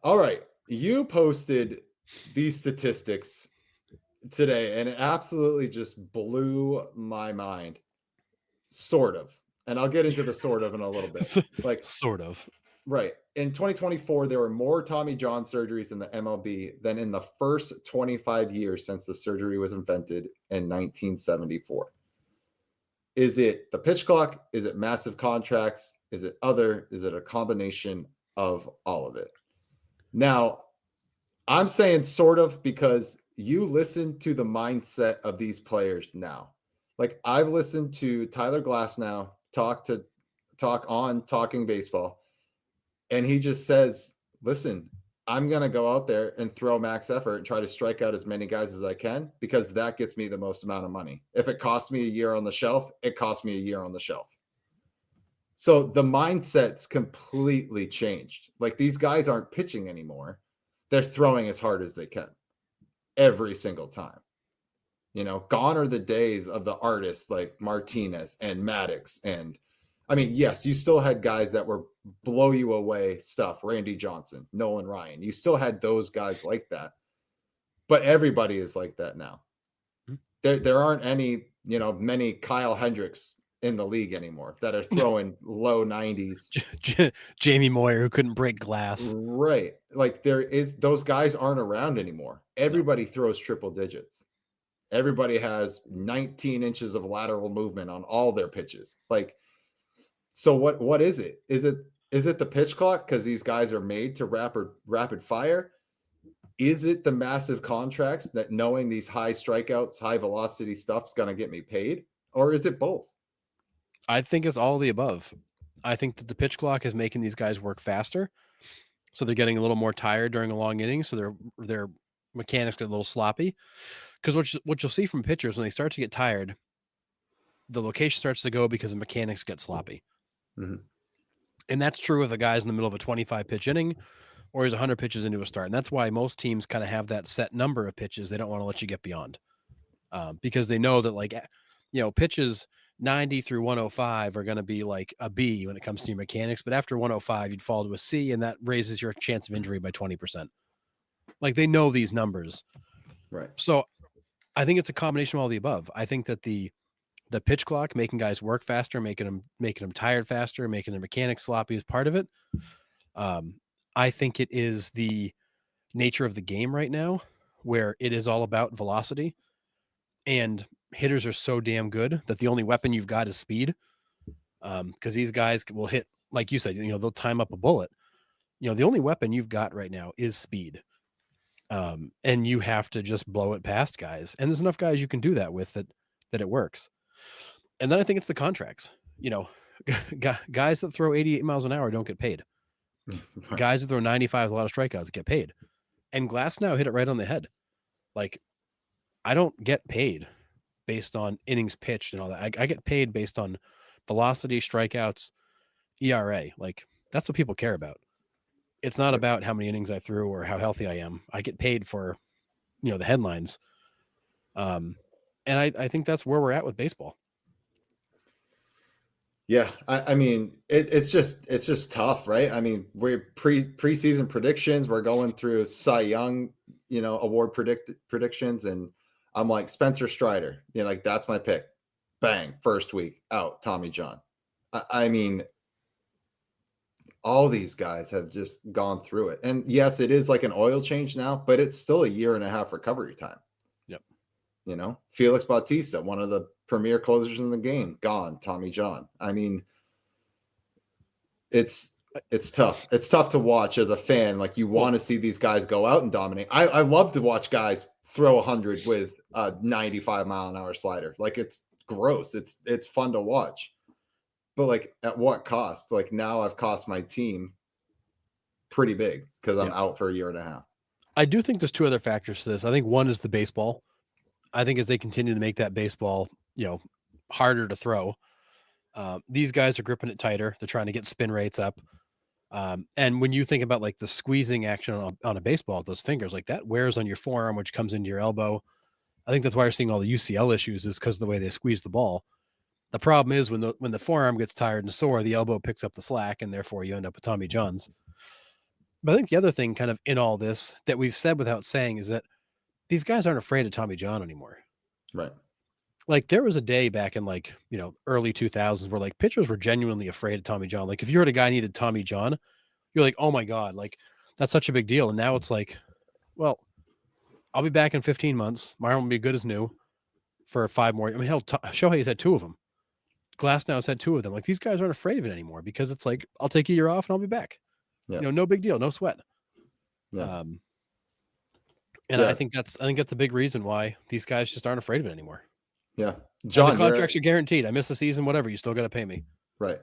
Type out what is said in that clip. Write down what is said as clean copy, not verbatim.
All right. You posted these statistics today, and it absolutely just blew my mind. Sort of. And I'll get into the sort of in a little bit. Like, Sort of. right. In 2024, there were more Tommy John surgeries in the MLB than in the first 25 years since the surgery was invented in 1974. Is it the pitch clock? Is it massive contracts? Is it other? Is it a combination of all of it? Now, I'm saying sort of because you listen to the mindset of these players now. Like I've listened to Tyler Glass now talk on Talking Baseball, and he just says, "Listen, I'm going to go out there and throw max effort and try to strike out as many guys as I can because that gets me the most amount of money. If it costs me a year on the shelf, it costs me a year on the shelf." So the mindset's completely changed. Like these guys aren't pitching anymore. They're throwing as hard as they can every single time. Gone are the days of the artists like Martinez and Maddox. And I mean, yes, you still had guys that were blow you away stuff, Randy Johnson, Nolan Ryan. You still had those guys like that. But everybody is like that now. Mhm. There aren't many Kyle Hendricks in the league anymore that are throwing low 90s. Jamie Moyer, who couldn't break glass. Right. Like those guys aren't around anymore. No. Everybody throws triple digits. Everybody has 19 inches of lateral movement on all their pitches. Like, so what is it? Is it the pitch clock because these guys are made to rapid fire? Is it the massive contracts that knowing these high strikeouts, high velocity stuff's going to get me paid? Or is it both? I think it's all of the above. I think that the pitch clock is making these guys work faster, so they're getting a little more tired during a long inning, so their mechanics get a little sloppy. Because what you'll see from pitchers when they start to get tired, the location starts to go because the mechanics get sloppy. Mhm. And that's true of the guys in the middle of a 25 pitch inning or he's 100 pitches into a start. And that's why most teams kind of have that set number of pitches they don't want to let you get beyond, because they know that, like, pitches 90 through 105 are going to be like a B when it comes to your mechanics. But after 105, you'd fall to a C, and that raises your chance of injury by 20%. Like, they know these numbers. Right. So I think it's a combination of all the above. I think that the pitch clock, making guys work faster, making them tired faster, making their mechanics sloppy is part of it. Um, I think it is the nature of the game right now, where it is all about velocity, and hitters are so damn good that the only weapon you've got is speed. Because these guys will hit, like you said, they'll time up a bullet. The only weapon you've got right now is speed. And you have to just blow it past guys. And there's enough guys you can do that with that it works. And then I think it's the contracts. You know, guys that throw 88 miles an hour don't get paid. Right. Guys that throw 95 with a lot of strikeouts get paid. And Glass now hit it right on the head. Like, I don't get paid based on innings pitched and all that. I get paid based on velocity, strikeouts, ERA. Like, that's what people care about. It's not Right. about how many innings I threw or how healthy I am. I get paid for, the headlines. Um, and I think that's where we're at with baseball. Yeah, I mean, it's just tough, right? I mean, we're preseason predictions. We're going through Cy Young, award predictions, and I'm like Spencer Strider. Like that's my pick. Bang, first week out, Tommy John. I mean, all these guys have just gone through it, and yes, it is like an oil change now, but it's still a year and a half recovery time. Yep. Felix Bautista, one of the premier closers in the game, gone. Tommy John. I mean, it's it's tough. It's tough to watch as a fan. Like you Well, want to see these guys go out and dominate. I love to watch guys throw 100 with a 95-mile-an-hour slider. Like it's gross. It's fun to watch. But like at what cost? Like now I've cost my team pretty big because I'm yeah. out for a year and a half. I do think there's two other factors to this. I think one is the baseball. I think as they continue to make that baseball, harder to throw, these guys are gripping it tighter. They're trying to get spin rates up. And when you think about like the squeezing action on a baseball, those fingers, like that wears on your forearm, which comes into your elbow. I think that's why you're seeing all the UCL issues is because of the way they squeeze the ball. The problem is when the forearm gets tired and sore, the elbow picks up the slack, and therefore you end up with Tommy Johns. But I think the other thing kind of in all this that we've said without saying is that these guys aren't afraid of Tommy John anymore. Right. Like there was a day back in like, early 2000s where like pitchers were genuinely afraid of Tommy John. Like if you heard a guy needed Tommy John, you're like, "Oh my god, like that's such a big deal." And now it's like, well, I'll be back in 15 months. My arm will be good as new for 5 more. I mean, hell, Shohei's had 2 of them. Glass has had 2 of them. Like these guys aren't afraid of it anymore because it's like, I'll take a year off and I'll be back. Yeah. No big deal, no sweat. Yeah. And Yeah. I think that's a big reason why these guys just aren't afraid of it anymore. Yeah. And John, the contracts are guaranteed. I miss a season, whatever. You still got to pay me. right.